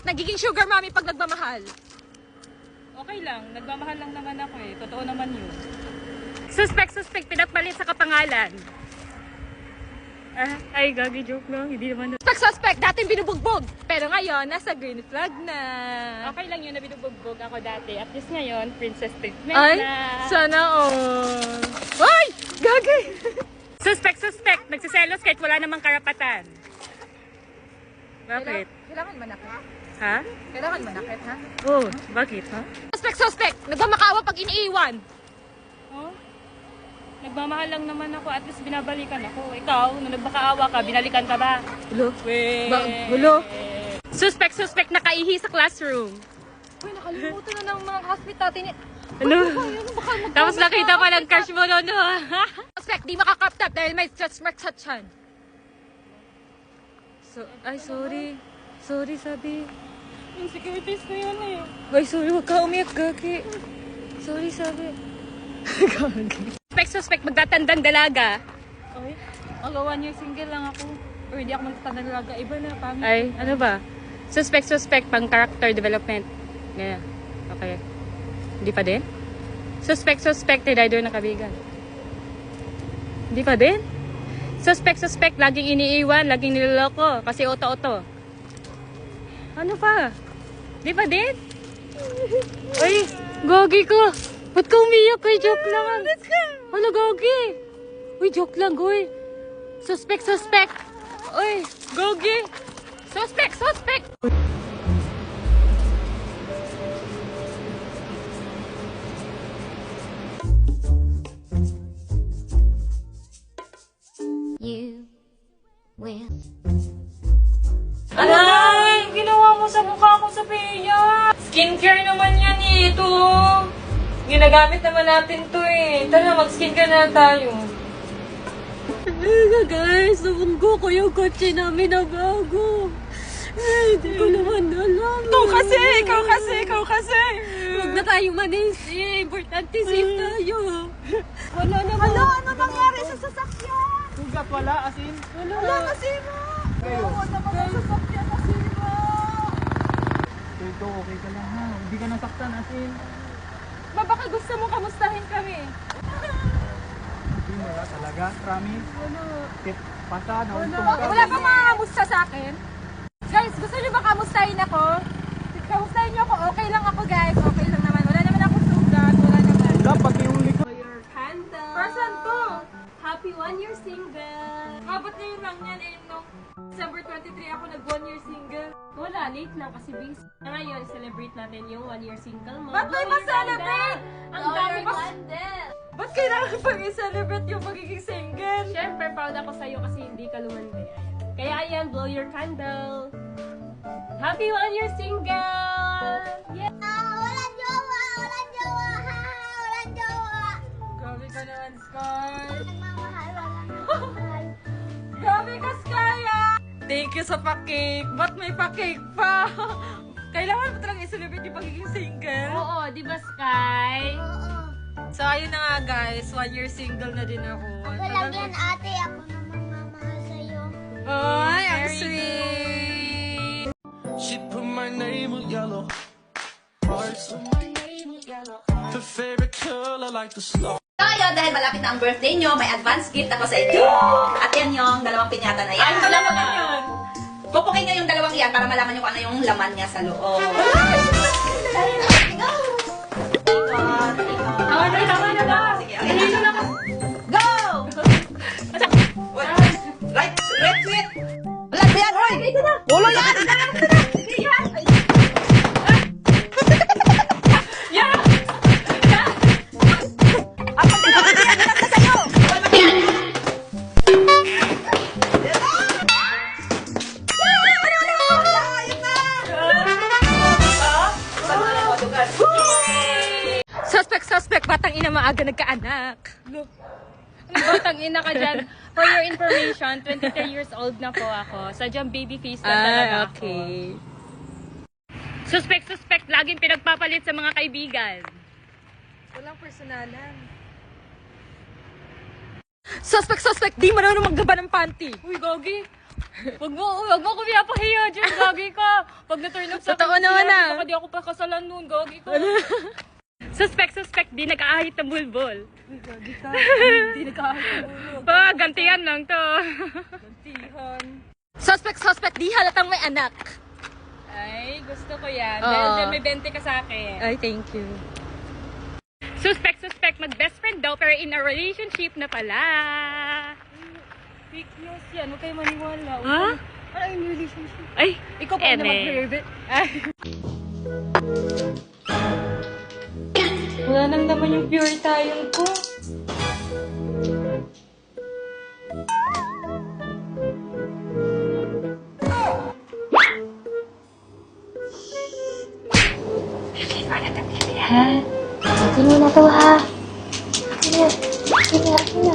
nagiging sugar mommy pag nagmamahal. Okay lang, nagmamahal lang naman ako eh. Totoo naman yun. Suspect, pinagpalit sa kapangalan. Ay, gagi, joke lang. Hindi naman. Suspect, dating binubugbog. Pero ngayon, nasa green flag na. Okay lang yun na binubugbog ako dati. At least ngayon, princess treatment Ay, na. sana all. Ay, gagi. Suspect, nagsiselos kahit wala namang karapatan. Bakit? Kailangan manakit. Ha? Kailangan manakit, ha? Oh, bakit, ha? Suspect, nagmamakaawa pag iniiwan. Oh? Nagmamahal lang naman ako. At least binabalikan ako. Ikaw, nung nagmakaawa ka, binalikan ka ba? Hulo? Weh. Hulo? Suspect, nakaihi sa classroom. Uy, nakalimutan na ng mga classmate natin. Ano? Tapos nakita pa ng crush mo noon. Suspect, di makakrop top dahil may stretch mark sa tiyan. Ay, sorry. Sorry, sabi. Insecurities ko yun eh. Ay, sorry, huwag ka umiyak, gagi. Sorry, sabi. Gagi. Suspect, magtatandang dalaga. Okay. Ako 1 year single lang ako. Or hindi ako magtatandang dalaga. Iba na, pangit. Ay, ano ba? Suspect, pang character development. Yeah. Okay. Hindi pa din? Suspect, rider na kabigan. Hindi pa din? Suspect, laging iniiwan, laging niloloko. Kasi oto-oto. Ano pa? Di pa din? Ay, gogi ko. Ba't ka umiyak? Ay, joke lang. Ano, gogi? Uy, joke lang, goy. Suspect. Uy, gogi. Suspect. You will. Alay! Ginawa mo sa mukha ko sa Pia! Skincare naman yan eh, ito! Ginagamit naman natin to eh. Tara, mag-skincare na tayo. Guys, nabunggo ko yung kotse namin na bago. Ay, hindi ko naman alam. Ikaw kasi! Huwag na tayong manisi. Importante safe tayo. Wala naman. Ano nangyari sa sasakyan? Sugat wala, asin. Wala nasira. Kayo. Wala naman ang sasakyan nasira. Ito, okay ka lang ha. Hindi ka nasaktan, asin. Baka gusto mo kamustahin kami. Hindi mo na talaga, promise. Kit, pasa, nauntong ka. Wala bang makamusta sa akin? Guys, gusto niyo ba kamustahin ako? Kamustahin niyo ako. Okay lang ako, guys. Okay lang naman. Wala naman akong sugat. Wala naman. Dapat yung likod. Your candle. Person to. Happy 1 year single. Abot ngayon lang yan eh. Nung December 23 ako nag 1 year single. Wala, late lang kasi busy. Ngayon, celebrate natin yung 1 year single mo. Ba't kayo ma-celebrate? Ang dami pa. Ba't kailangan pang i-celebrate yung pagiging single? Siyempre, proud ako sa'yo kasi hindi ka lumandi. Kaya ayan, blow your candle. Happy 1 year single! Yeah! Walang jowa! Walang jowa! Ha! Walang jowa! Grabe ka naman, Sky. Nagmamahal, walang nagmamahal. Grabe ka, Sky, ah. Thank you sa pa-cake. Ba't may pa-cake pa? Kailangan mo talagang i-celebrate yung pagiging single. Oo, di ba, Sky? Oo. So, ayun na nga, guys. 1 year single na din ako. Walang yan, ate. Ako naman mamahal sa'yo. Ay, ang Very sweet. She put my name with yellow hearts. Her favorite color like the snow. Tayo, dahil malapit na ang birthday nyo, may advance gift ako sa inyo. At yan yung dalawang pinyata na yan. Ano naman yun? Pupukin nyo yung dalawang yan para malaman nyo kung ano yung laman niya sa loob. Tama na. Sige, okay na. Go! Right, sweet. Wala ba yan? Hoy! Wala yan! Suspect, batang ina maaga nagkaanak. Look. Batang ina ka dyan. For your information, 23 years old na po ako. Sadyang baby face na talaga ako. Suspect, laging pinagpapalit sa mga kaibigan. Walang personalan. Suspect, di marunong maggaba ng panty. Uy, Gogi. Wag mo ko pinapahiya dyan, gagi ka. Pag na-turn up sa Totoo naman ah. baka di ako pakasalan nun, gagi ka. Suspect, di nag-aahit ng bulbol. Hindi nagkakahit. Gantihan lang to. Gantihan. Suspect, di halatang may anak. Ay, gusto ko yan. Oo. Dahil dyan may 20 ka sa akin. Ay, thank you. Suspect, mag-best friend daw pero in a relationship na pala. Fake news yan. Huwag kayo maniwala. Ha? Ano yung relationship? Ay, Ikaw pa na mag-herbet. Wala nang naman yung pure tayong ko. Akin mo na to, ha? Sige na. Sige na.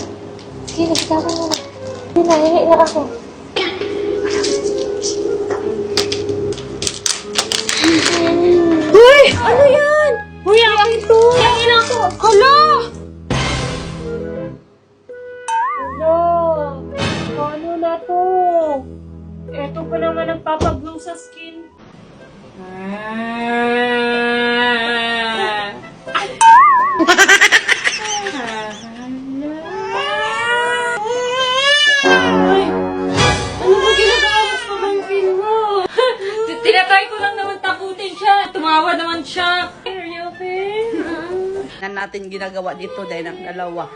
Sige na, bitawan mo na. Sige na, iiyak ako. Uy! Ano yan? Uy, akin to! Akin ako! Hala! Hala! Ano na to? Eto pa naman ang papaglow sa skin. Ay! Ano ba ginagawa mo sa pamangkin mo? Tinatry ko lang naman takutin siya. Tumawa naman siya. Are you okay? Na natin ginagawa dito dahil ng dalawa.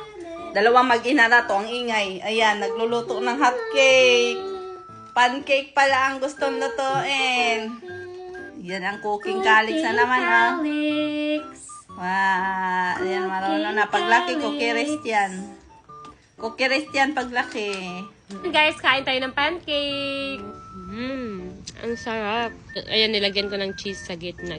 Dalawang mag-ina na to, ang ingay. Ayan, nagluluto ng hotcake. Pancake pala ang gustong lutuin. Yan ang cooking calix na naman, ah. Wow, ayan, marunong na. Paglaki, cookie yan. Cookie yan paglaki. Guys, kain tayo ng pancake. Ang sarap. Ayan, nilagyan ko ng cheese sa gitna.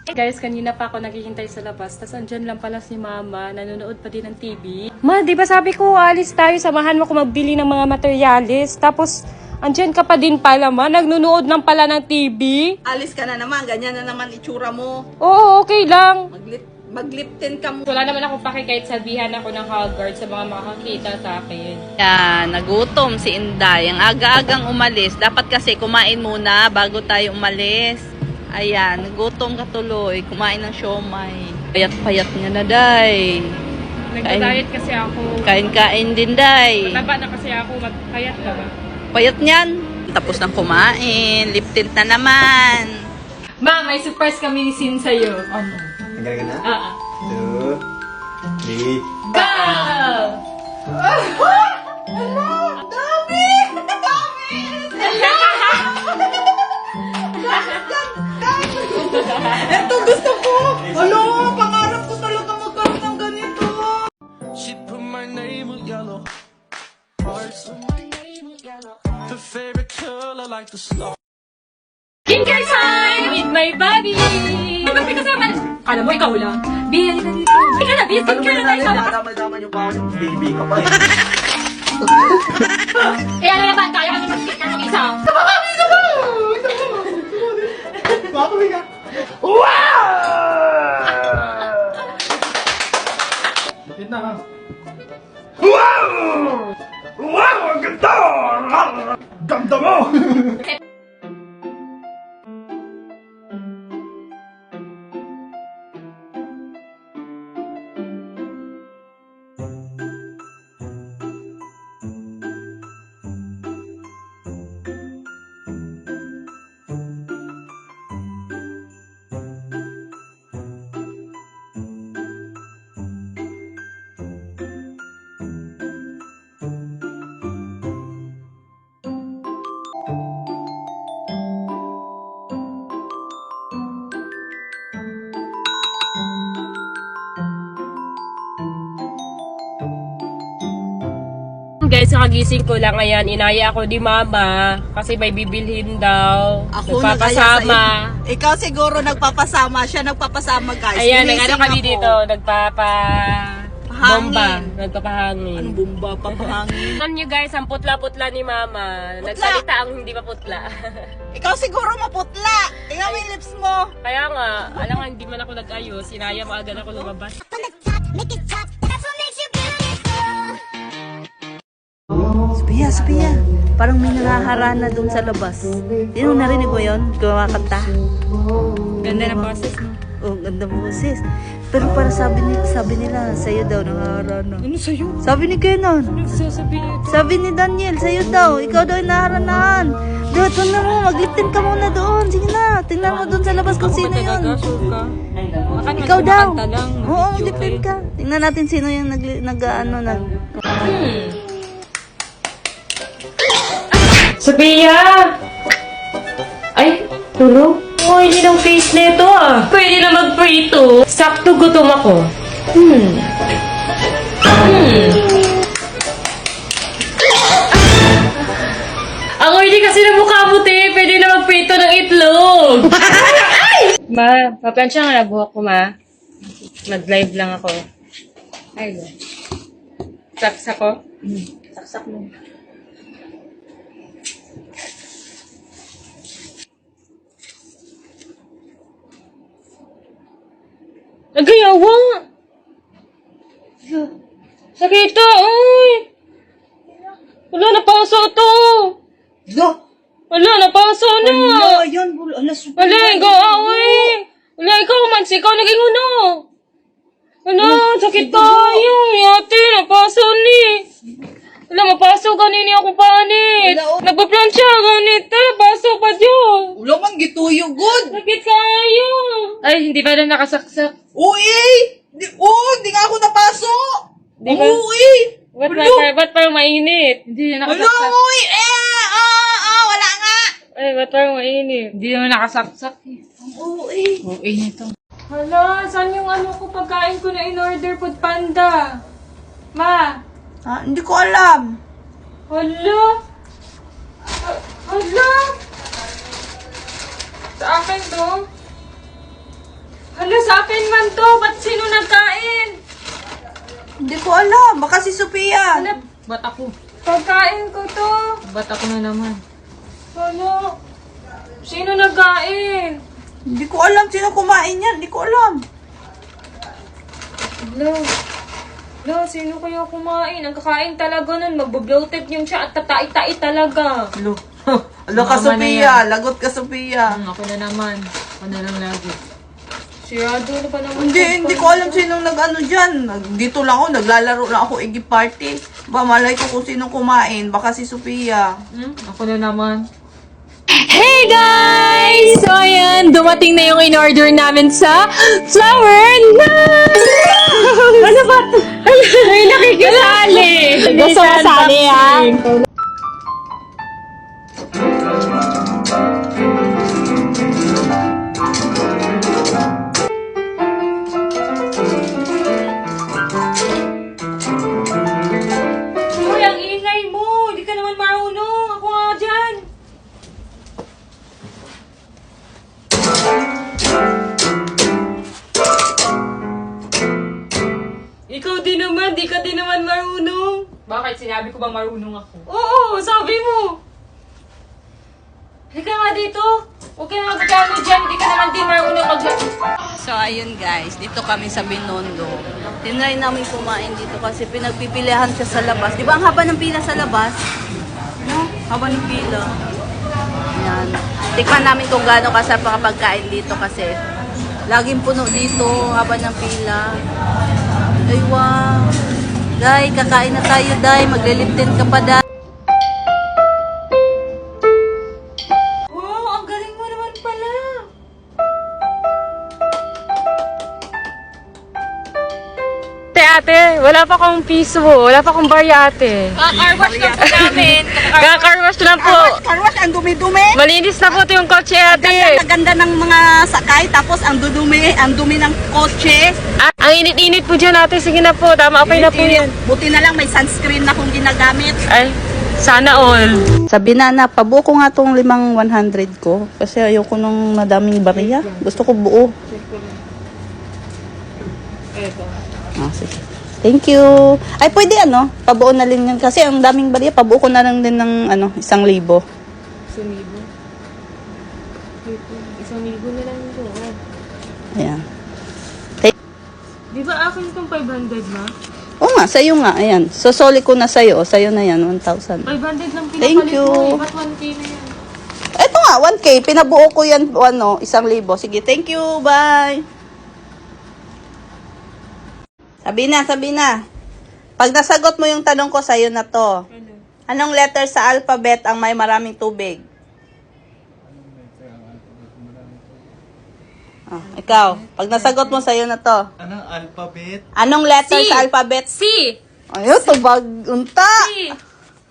Guys, kanina pa ako naghihintay sa labas. Tapos andyan lang pala si Mama. Nanonood pa din ng TV. Ma, di ba sabi ko, alis tayo. Samahan mo ko magbili ng mga materialis. Tapos, andyan ka pa din pala, Ma. Nagnunood lang pala ng TV. Alis ka na naman, ganyan na naman itsura mo. Oo, okay lang. Mag-lip tint ka mo. Wala naman akong paki kahit sabihan ako ng Hogwarts sa mga makakakita sa akin. Yan, nagutom si Inday. Ang aga-agang umalis. Dapat kasi kumain muna bago tayo umalis. Ayan, nagutom ka tuloy. Kumain ng siomay. Payat-payat nga na, Day. Nagda-diet kasi ako. Kain-kain din, Day. Mataba na kasi ako. Magpayat na ba? Payat niyan. Tapos ng kumain. Lip tint na naman. Ma, may surprise kami ni Sin sa'yo. Ano? Hanggang na? Ah. 2, 3. Go! Ito gusto ko! Ano? Pangarap ko talaga magkaroon ng ganito. She put my name with yellow hearts. Her favorite color like the star. Skincare time with my buddy! Ba't may kasama? Kala mo ikaw lang. Bia, halika dito. Halika na, Bia, skincare na tayo sama. Damay-damay yung pa yung baby ka pa eh. Kaya na naman, kaya kami mag-skincare ng isa. Papawi ka. Bakit na ha? Wow! Ang ganda! Ganda mo! Guys, nakagising ko lang ngayon. Inaya ako ni Mama kasi may bibilhin daw. Ako Nagpapasama. Ikaw siguro nagpapasama. Siya nagpapasama, guys. Ayan, Ginising nag-ano kami ako. dito. Bomba. Nagpapahangin. Anong bomba? Papahangin? Alam nyo guys, ang putla-putla ni Mama. Nagsalita ang hindi maputla. Ikaw siguro maputla. Tingnan mo yung lips mo. Kaya nga, alam nga, hindi man ako nag-ayos. Sinaya mo agad ako lumabas. Sophia, Sophia, parang may nangaharana doon sa labas. Yun, narinig mo yun? Kumakanta. Ganda ng process, no? Oh, ganda boses. Pero para sabi nila, sa'yo daw nangaharana. Ano sa'yo? Sabi ni Kenan. Nagsasabihin ito. Sabi ni Daniel, sa'yo daw. Ikaw daw yung naharanahan. Doon, tingnan mo. Magliptin ka muna doon. Sige na. Tingnan mo doon sa labas kung sino yun. Sure ka? Ikaw daw. Kumakanta lang. Oo, magliptin ka. Tingnan natin sino yung nag. Sophia! Ay, tulog? Oh, hindi ng face nito ah. Pwede na mag-prito. Sakto gutom ako. Ang oily kasi ng mukha mo, te. Pwede na mag-prito ng itlog. Ma, paplansya nga na buhok ko, ma. Mag-live lang ako. Ay, saksak ko? Saksak mo. Nagayawa! Sakita, uy! Wala, napaso to! Lo! Wala, napaso na! Wala, yan. Wala, super. Wala, ikaw, uy! Wala, ikaw, Mads, ikaw naging uno! Wala, sakit tayo! Ate, napaso ni! Wala, mapaso kanini ako panit! Nagpa-plancha, ganito, napaso pa dyan! Wala man gituyo, good. Sakit kayo! Ay, hindi pa na nakasaksak. Uy! Di nga ako napaso! Di ba? Uy! Ba't parang mainit? Hindi na Wala, nakasaksak. uy! Wala nga! Ay, ba't parang mainit? Hindi naman nakasaksak eh. Uy! Okay nito. Hala, saan yung ano ko pagkain ko na in-order Food Panda? Ma! Hindi ko alam. Hala! Hala! Sa akin to? Hala, sa akin man to! Ba't sino nagkain? Hindi ko alam. Baka si Sophia. Hala, Ba't ako? pagkain ko to! Ba't ako na naman? Hala! Sino nagkain? Hindi ko alam sino kumain yan. Hindi ko alam. Hala, sino kaya kumain? Ang kakain talaga nun, magbo-bloated yung siya at tatai-tai talaga. Lo. Lo ka, Mama na Sophia. Lagot ka, Sophia. Ako na naman. Ako na lang lagi. Sirado na pa naman. Hindi ko alam sinong nag-ano dyan. Dito lang ako, naglalaro lang ako Iggy Party. Malay ko kung sinong kumain. Baka si Sophia. Ako na naman. Hey guys! So ayan, dumating na yung in-order namin sa Flower Night! Ano ba? Ay, nakikisali! Gusto mo sali ha? Uy, ang ingay mo! Hindi ka naman marunong! Ako nga dyan! Ikaw din naman, di ka din naman marunong. Bakit? Sinabi ko ba marunong ako? Oo, sabi mo. Halika nga dito. Huwag ka na magkano dyan, di ka naman din marunong So, ayun guys. Dito kami sa Binondo. Tinry namin kumain dito kasi pinagpipilihan siya sa labas. Di ba ang haba ng pila sa labas? No? Haba ng pila. Yan. Tikman namin kung gaano kasarap ang pagkain dito kasi laging puno dito, haba ng pila. Ay, wow. Day, kakain na tayo, Day. Magliliptin ka pa, Day. Wow, ang galing mo naman pala. Ate, wala pa akong piso. Wala pa akong barya, ate. Car-wash lang po namin. Kakarwash lang po. Karwas, ang dumi-dumi. Malinis na po ito yung kotse, ate. Ang ganda ng mga sakay, tapos ang dumi ng kotse. Ang init-init po dyan, ate. Sige na po. Tama, okay na po yan. Buti na lang may sunscreen na akong ginagamit. Ay, sana all. Sabi na, pabuo ko nga tong 5,100 ko. Kasi ayoko nung madaming bariya. Gusto ko buo. Sige. Thank you. Ay, pwede pabuo na rin yan. Kasi ang daming bariya, pabuo ko na lang din ng 1,000. 1,000? 1,000 na lang ito. Ayan. Di ba akin itong 500, ma? Oo nga, sa'yo nga. Ayan. Sosoli ko na sa'yo. O, sa'yo na yan. 1,000. 500 lang pinapalit Thank you. mo. Ba't 1K na yan? Ito nga, 1K. Pinabuo ko yan, 1,000. Sige, thank you. Bye. Sabi na. Pag nasagot mo yung tanong ko, sa'yo na to. Anong letter sa alphabet ang may maraming tubig? Ikaw. Pag nasagot mo, sa'yo na to. Anong alphabet? Anong letter C. sa alphabet? C! Ayun, tubag. Unta. C!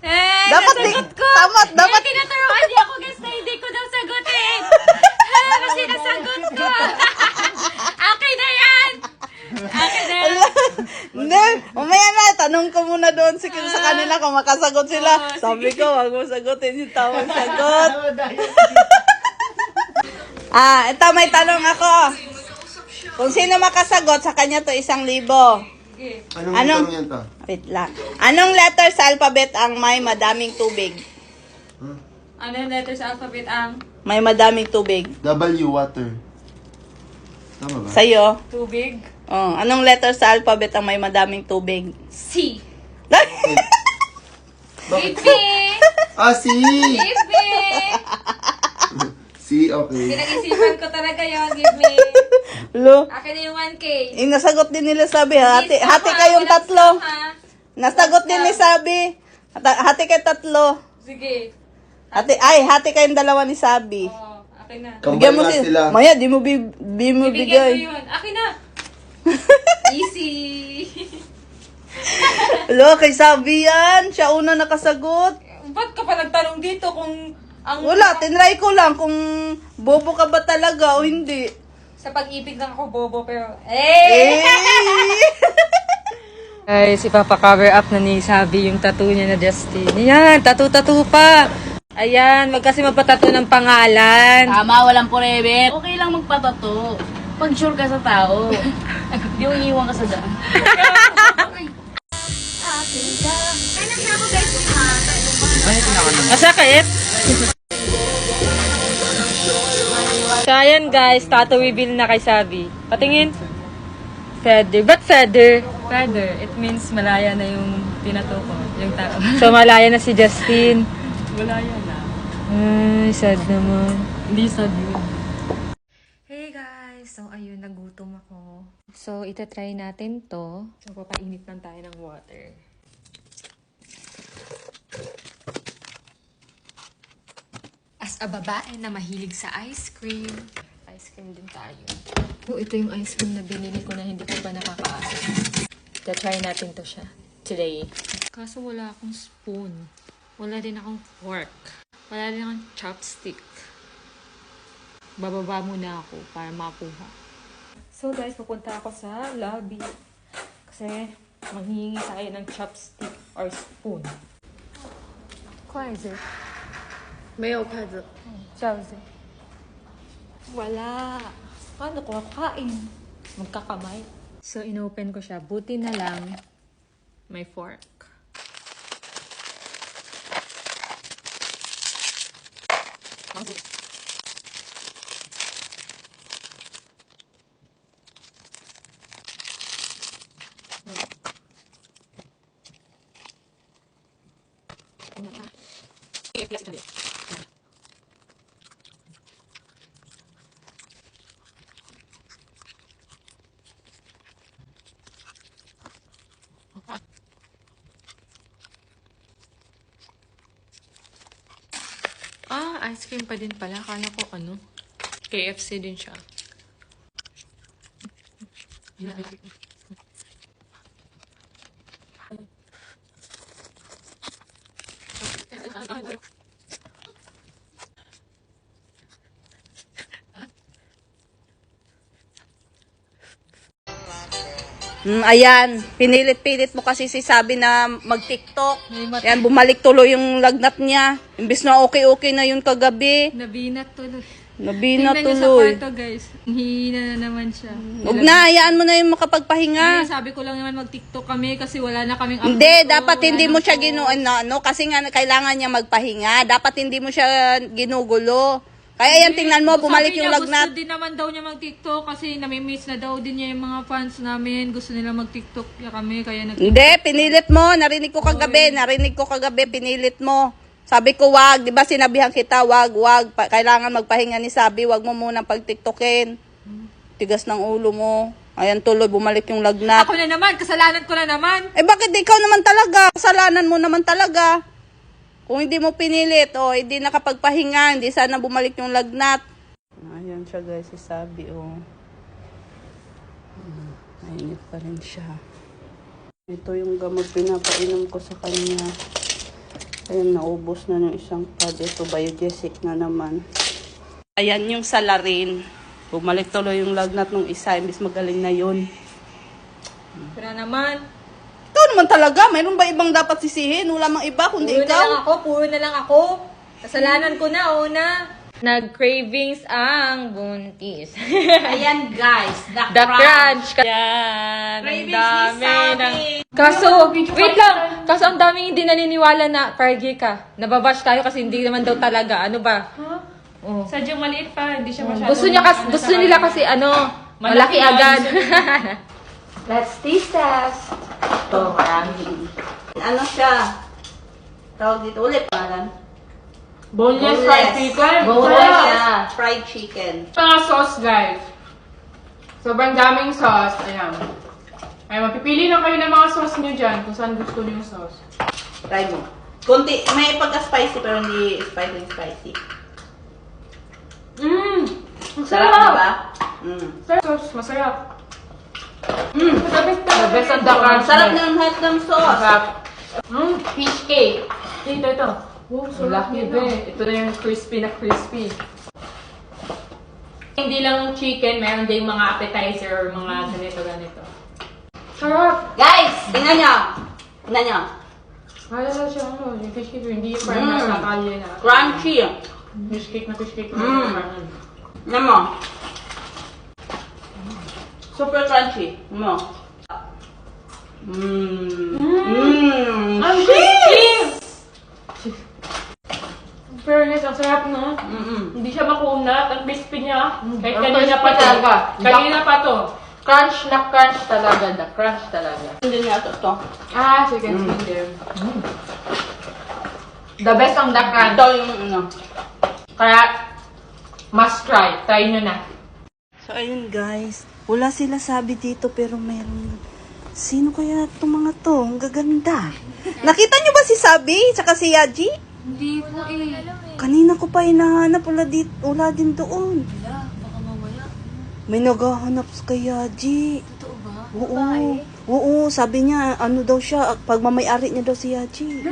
Eh, Dapat nasagot ko! Tama, dapat. Eh, tinuturuan niya ako guys na hindi ko daw sagutin! Kasi nasagot ko! Akin na yan! Akin na yan! Hindi, mamaya na, tanong ko muna doon sa kanila kung makasagot sila. Sabi ko, wag mo sagutin yung tamang sagot. Ito may tanong ako. Kung sino makasagot, sa kanya to 1,000. Anong yan to? Wait lang. Anong letter sa alphabet ang may madaming tubig? Ano yung letter sa alphabet ang May madaming tubig. W, water. Tama ba? Sa'yo? tubig? Oh, anong letter sa alphabet ang may madaming tubig? C! Bakit? Give me! C! Give me! C, okay. Pinag-isipan ko talaga yun. Give me! Lo, Akin na yung 1K. nasagot din nila sabi, hati Please, kayong walang tatlo. stop, ha? Nasagot din ni Sabi. Hati kayo tatlo. Sige. Hati kayong dalawa ni Sabi. Oh, akin na. Bigyan Kambal mo na sila. sila. Maya, di mo Bibigyan ko bigay. yun. Akin na! Easy! Lo, kay Sabi yan. Siya una nakasagot. Ba't ka pa nagtanong dito kung ang... Wala, tinry ko lang kung bobo ka ba talaga o hindi. Sa pag-ibig lang ako bobo pero... Eh! Guys, ipapa-cover up na ni Sabi yung tattoo niya na Justin. Yan, tattoo pa. Ayan, wag kasi magpatato ng pangalan. Tama, walang forever. Okay lang magpatato. Pag sure ka sa tao. Di mo iiwan ka sa daan. Masakit? So, ayan guys, tattoo reveal na kay Sabi. Patingin. Feather. Ba't feather? Feather. It means malaya na yung pinato ko. Yung tao. So, malaya na si Justin. Malaya na. Ay, sad naman. Hindi sad yun. Hey guys! So, ayun, nagutom ako. So, itatry natin to. So, papainit lang tayo ng water. As a babae na mahilig sa ice cream din tayo. So, ito yung ice cream na binili ko na hindi ko pa nakakaasa. Try natin to siya today. Kaso wala akong spoon. Wala din akong fork. Wala din akong chopstick. Bababa muna ako para makuha. So guys, pupunta ako sa lobby. Kasi manghihingi tayo ng chopstick or spoon. Kwaze. 没有筷子。 Chopstick. Wala. Paano ko kakain? Magkakamay. So, inopen ko siya. Buti na lang may fork. Ice cream pa din pala. Akala ko ano, KFC din siya. Ayan, pinilit-pilit mo kasi si Sabi na mag-TikTok. Ayan, bumalik tuloy yung lagnat niya. Imbis na okay na yun kagabi. Nabinat tuloy. Nabina Tingnan niyo sa tuloy. kwarto guys. Hihina na naman siya. Huwag na, hayaan mo na yung makapagpahinga. Sabi ko lang naman mag-TikTok kami kasi wala na kaming Hindi, dapat hindi mo siya kasi nga kailangan niya magpahinga. Dapat hindi mo siya ginugulo. Kaya yan, tingnan mo, bumalik Sabi yung niya, lagnat. Gusto din naman daw niya mag-TikTok kasi namimiss na daw din niya yung mga fans namin. Gusto nila mag-TikTok kami, kaya Hindi, pinilit mo. Narinig ko kagabi, pinilit mo. Sabi ko, wag. Di ba sinabihan kita, wag. Kailangan magpahinga ni Sabi, wag mo munang pag-TikTokin. Tigas ng ulo mo. Ayan, tuloy, bumalik yung lagnat. Ako na naman, kasalanan ko na naman. Eh, bakit ikaw naman talaga? Kasalanan mo naman talaga. Kung hindi mo pinilit, hindi nakapagpahinga, hindi sana bumalik yung lagnat. Ayan siya guys, si Sabi, Mainit pa rin siya. Ito yung gamot pinapainom ko sa kanya. Ayan, naubos na yung isang pad. Ito, biogesic na naman. Ayan yung salarin. Bumalik tuloy yung lagnat ng isa, imbis magaling na yun. Kaya naman. Ikaw naman talaga, mayroon ba ibang dapat sisihin? Wala mang iba, kundi ikaw. Puro na lang ako. Kasalanan ko na, una. Nag-cravings ang buntis. Ayan guys, The crunch. Yan. Ang Cravings dami ni ng... Sabi. Kaso, wait lang. Kaso ang daming hindi naniniwala na pargi ka. Nababash tayo kasi hindi naman daw talaga. Ano ba? Oh. Sadyang maliit pa, hindi siya masyado. Gusto nila kasi malaki agad. Let's taste test. Ito, marami. Ano siya? Tawag dito, ulit pangalan. Boneless fried chicken. Boneless fried chicken. Mga sauce, guys. Sobrang daming sauce. Ayan. Ay, mapipili lang kayo ng mga sauce nyo dyan kung saan gusto nyo yung sauce. Try mo. Kunti, may pagka-spicy pero hindi spicy. Ang Sarap, diba? Sauce, masarap. The best ang the crunch. Sarap ng hot ng sauce. Fish cake. Ito. Oh, so lucky ba. Ito na yung crispy na crispy. Hindi lang chicken, meron din mga appetizer or mga ganito. Sarap! Guys, tingnan nyo. Wala na siya, yung fish cake, hindi yung parang nasa kalye na. Crunchy. Fish cake. Tingnan mo. Super crunchy. Mo. Ang crispy! Fairness, ang sarap, no? Hindi siya makunat, ang crispy niya. Kahit kanina pa to. Kanina pa to. Crunch na crunch talaga. The crunch talaga. Hindi niya ito. Chicken skin. The best ang the crunch. Ito yung ano. Kaya, must try. Try nyo na. So, ayun guys. Wala sila Sabi dito pero meron. Sino kaya itong mga to? Ang gaganda. Nakita nyo ba si Sabi? Tsaka si Yaji? Hindi po Kanina ko pa hinahanap. Wala din doon. Baka mamaya. May naghahanap kay Yaji. Totoo ba? Oo, sabi niya, ano daw siya, pagmamayari niya daw si Yaji.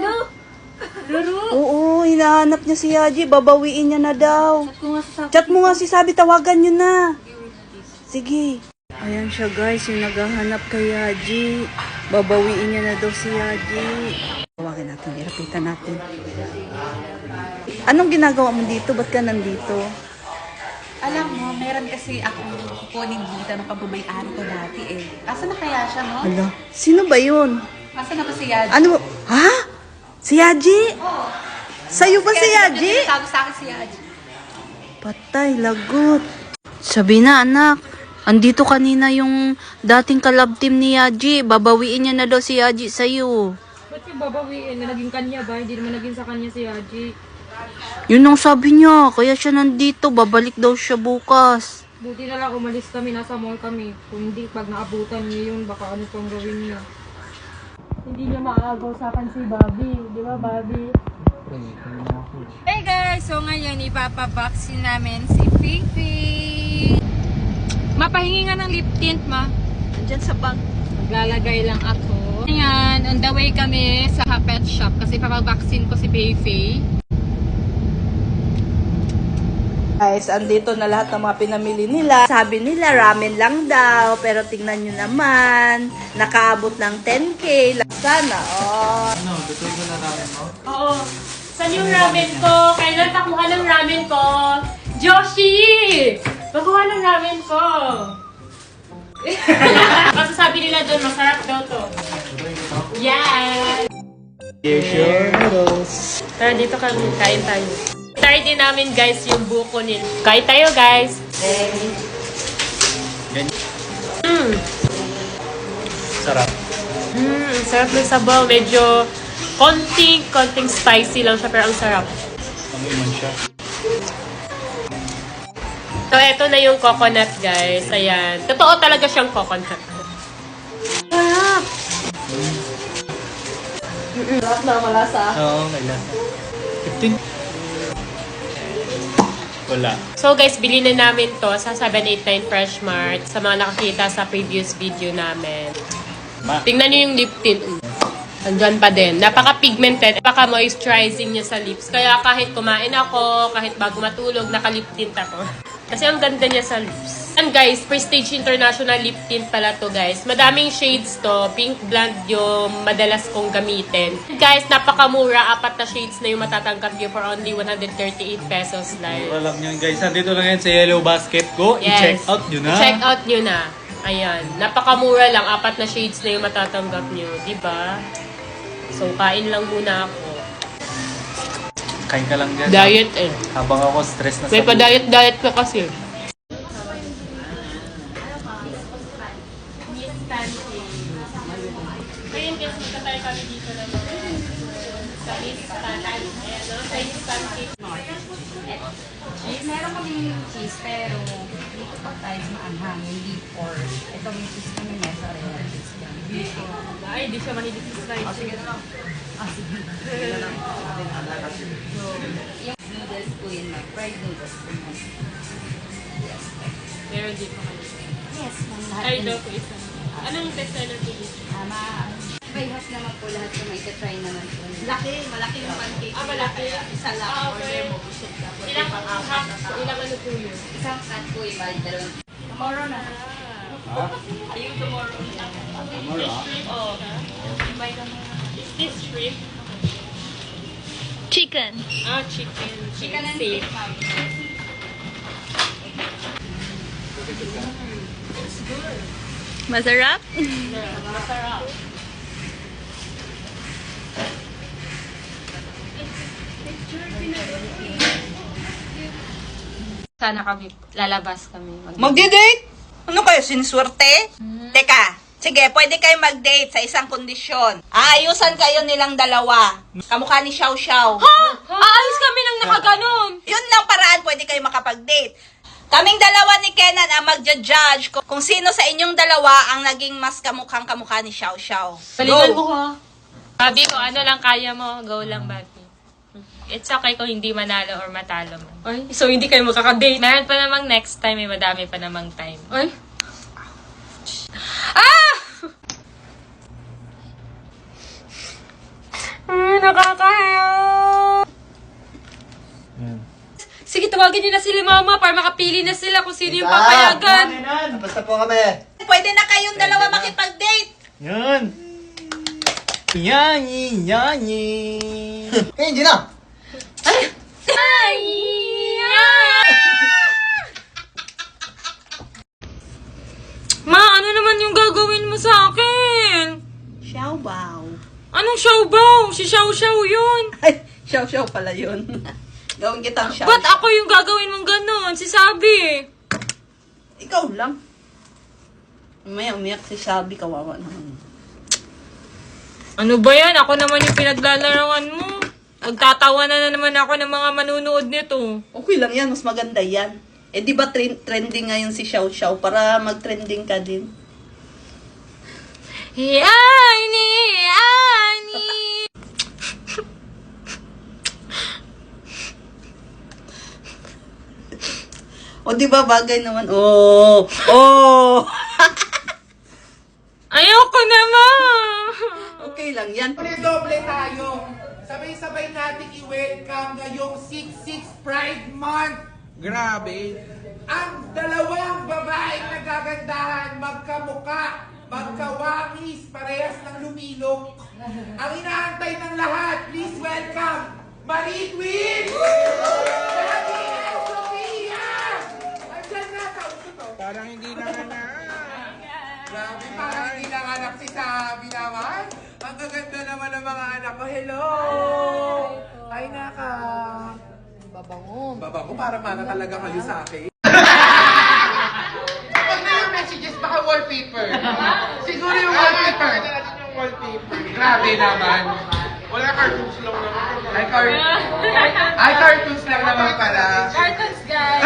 Oo, hinahanap niya si Yaji, babawiin niya na daw. Chat mo nga si Sabi, tawagan niyo na. Sige. Ayan siya guys, yung naghahanap kay Yaji. Babawiin niya na daw si Yaji. Tawagin natin, irapitan natin. Anong ginagawa mo dito? Ba't ka nandito? Alam mo, meron kasi akong kukunin dito ng pagmamayari ko dati eh. Asa na kaya siya, no? Hala, sino ba yun? Asa na ba si Yaji? Ano? Ha? Si Yaji? Sa'yo ba si Yaji? Sabi sa akin si Yaji. Patay, lagot. Sabi na, anak. Andito kanina yung dating kalab team ni Yaji. Babawiin niya na daw si Yaji sa'yo. Ba't yung babawiin? May naging kanya ba? Hindi naman naging sa kanya si Haji. Yun ang sabi niya. Kaya siya nandito. Babalik daw siya bukas. Buti na lang umalis kami. Nasa mall kami. Kung hindi, pag naabutan niya yun, baka ano pang gawin niya. Hindi niya maaagaw sa akin si Bobby. Di ba, Bobby? Hey guys! So ngayon, ipapabaksin namin si Fifi. Mapahingi nga ng lip tint, ma. Andyan sa bag. Maglalagay lang ako. Ngayon, on the way kami sa pet shop kasi papabaksin ko si Fifi. Guys, andito na lahat ng mga pinamili nila. Sabi nila, ramen lang daw. Pero tingnan nyo naman, nakaabot ng 10K. Sana, Ano, luto ko na ramen mo? Oo. Saan yung ramen ko? Kailan pakuha ng ramen ko? Joshi! Pakuha ng ramen ko! Kasi sabi nila doon, masarap daw to. Yeah! Here's your noodles. Tara, dito kami. Kain tayo. Try din namin guys yung buko nila. Kain tayo guys. Sarap. Ang sarap ng sabaw. Medyo konting spicy lang siya pero ang sarap. Ang iman siya. So, eto na yung coconut, guys. Ayan. Totoo talaga siyang coconut. Sarap! Sarap na malasa. Oo, may lasa. 15? Wala. So, guys, bili na namin to sa 789 Fresh Mart sa mga nakakita sa previous video namin. Tingnan niyo yung lip tint. Andyan pa din. Napaka-pigmented, napaka-moisturizing niya sa lips. Kaya kahit kumain ako, kahit bago matulog, naka-lip tint ako. Kasi ang ganda niya sa lips. And guys, Prestige International Lip Tint pala to guys. Madaming shades to. Pink Blonde yung madalas kong gamitin. Guys, napakamura. 4 na shades na yung matatanggap nyo for only 138 pesos lang. Mura lang yun guys. Nandito lang yan sa Yellow Basket. Go, i-check out nyo na. I-check out nyo na. Ayan. Napakamura lang. 4 na shades na yung matatanggap nyo. Diba? So, kain lang muna ako. Kain ka lang dyan. Diet eh. Habang ako stress na May pa-diet ka kasi. Ngayon guys, magkatay kami dito na mga sa Miss Pancake. Ayan, no? Chinese pancake. Meron kaming cheese, pero dito pa tayo sa maanghang, hindi pork. Ito may cheese kami na sa real cheese. Ay, di siya mahilig sa slice. Sige na lang. Sige. So, yung noodles po yun, fried noodles po yun. Meron dito kami. Yes, ma'am. Lahat Ay, yun. daw po isa. Anong best seller po dito? Bayhas naman po lahat yung may try naman po. Malaki yung pancake. Malaki. Isa lang. Ah, okay. Ilang half? Ilang ano po yun? Isang cut po yung bali, dalawang. Tomorrow na. Ayun tomorrow. Tomorrow? Shrimp. Oh. Is this shrimp? Chicken. Ah, chicken. Chicken and steak. steak, ma'am. Masarap? Masarap. Sana kami, lalabas kami. Magdi-date? Ano kayo, siniswerte? Teka, sige, pwede kayo mag-date sa isang kondisyon. Aayusan kayo nilang dalawa. Kamukha ni Xiao Xiao. Aalis kami ng nakaganon! Yun lang paraan, pwede kayo makapag-date. Kaming dalawa ni Kenan ang magja-judge kung sino sa inyong dalawa ang naging mas kamukhang-kamukha ni Xiao Xiao. Galingan mo ha. Sabi ko, ano lang kaya mo, go lang, Bati. It's okay kung hindi manalo or matalo man. Ay, so hindi kayo makaka-date? Meron pa namang next time, may madami pa namang time. Ay! Ah! Nakakahiya! Sige, tawagin niyo na sila mama para makapili na sila kung sino yung papayagan. Basta po kami. Pwede na kayong dalawa makipag-date. Yan. Yanyi, yanyi. Eh, hindi na. Ma, ano naman yung gagawin mo sa akin? Xiao Bao. Anong xiaobaw? Si Xiao Xiao yun. Ay, Xiao Xiao pala yun. Gawin kitang Xiao Ba't Xiao. ako yung gagawin mong ganon? Si Sabi. Ikaw lang. Umaya, umiyak si Sabi, kawawa naman. Ano ba yan? Ako naman yung pinaglalaroan mo. Nagtatawa na naman ako ng mga manunood nito. Okay lang yan, mas maganda yan. Eh di ba trending ngayon si Xiao Xiao para mag-trending ka din? Yani. O di ba bagay naman? Oh! Oh! Ayoko naman. Okay lang yan. Doble tayo. Sabay-sabay natin i-welcome ngayong 6-6 Pride Month. Grabe. Ang dalawang babaeng nagagandahan, magkamuka, magkawangis, parehas ng lumilok. Ang inaantay ng lahat, please welcome, Marie Twin! Daddy and Sophia! Andyan na, kausap to. Parang hindi nanganak. Grabe, parang hindi nanganak si Sabi naman. Ang gaganda naman ng mga anak ko. Hello! Ay, naka. Babango. Babango para mana talaga kayo sa akin. Pag na yung messages, baka wallpaper. Siguro yung wallpaper. Yung wallpaper. Grabe naman. Wala cartoons lang naman. Ay, cartoons lang naman pala. Cartoons, guys.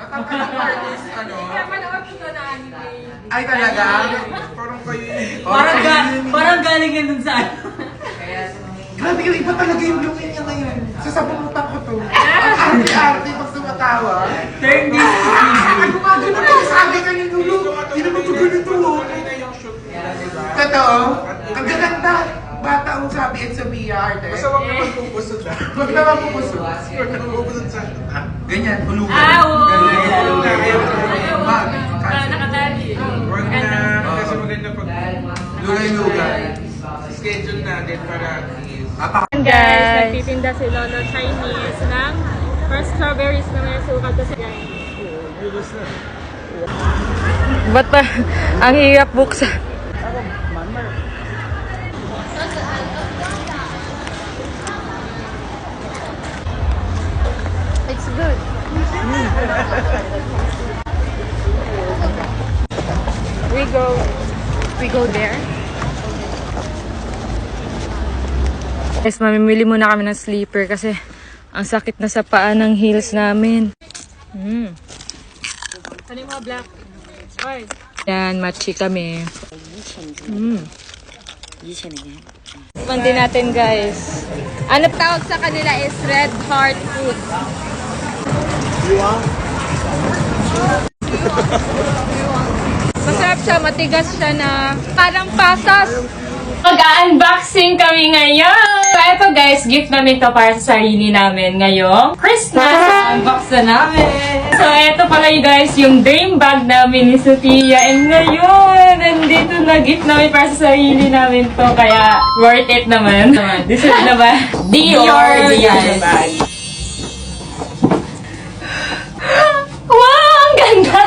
Matangkad ang cartoons, ano? Kaya manood ko na anime. Ay, talaga? Parang kayo Parang galing yan dun sa ano. Grabe yung iba talaga yung lungin niya ngayon. Sasabunutan ko to. Ang arte-arte pag sumatawa. Turn this to Ano nga ganun na sabi ka ni Lulu? Hindi naman ito ganito. Totoo? Ang gaganda. Bata ang sabi at sabi arte. Basta wag naman pupusod na. Wag naman pupusod. Wag naman pupusod sa... Ganyan, hulugan. Nakatali. Wag na. Kasi maganda pag... Lugay-lugay. Schedule natin para Guys, nagtitinda si Lolo Chinese ng first strawberries na may sukat kasi guys. Ba't pa ang hirap buksan? It's good. We go there. Guys, mamimili muna kami ng sleeper kasi ang sakit na sa paa ng heels namin. Ano yung mga black? Oy. Yan, matchy kami. Tikman din natin, guys. Ano tawag sa kanila is red heart fruit. Masarap siya, matigas siya na parang pasas. Mag-unboxing kami ngayon! So, eto guys, gift namin to para sa sarili namin ngayong Christmas! Unbox na namin! So, eto pala yung guys, yung dream bag namin ni Sophia. And ngayon, nandito na gift namin para sa sarili namin to. Kaya, worth it naman. Deserve na ba? Dior bag. Wow! Ang ganda!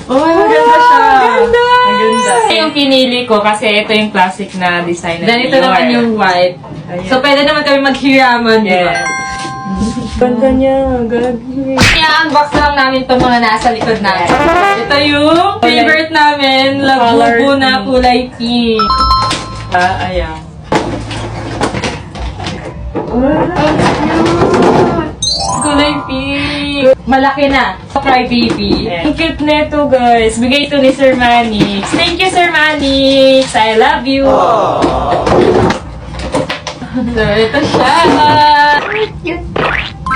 Oh, maganda siya. Ganda! Maganda. Ito yung pinili ko kasi ito yung classic na design na Ganito naman yung white. So, pwede naman kami maghiraman, di ba? Ganda niya, gabi. I-unbox lang namin itong mga nasa likod natin. Ito yung favorite namin, Labubu na kulay pink. Ayan. Kulay pink. Malaki na. Cry baby. Ang cute nito, guys. Bigay ito ni Sir Manix. Thank you, Sir Manix. I love you. So, ito siya.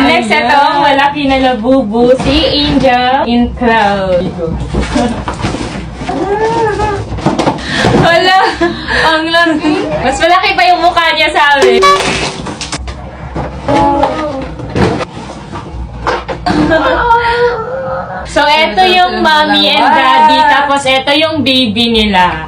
Next, ito, malaki na Labubu. Si Angel in Cloud. Wala. Ang laki. Mas malaki pa yung mukha niya sa amin. So, eto yung mommy and daddy, tapos eto yung baby nila.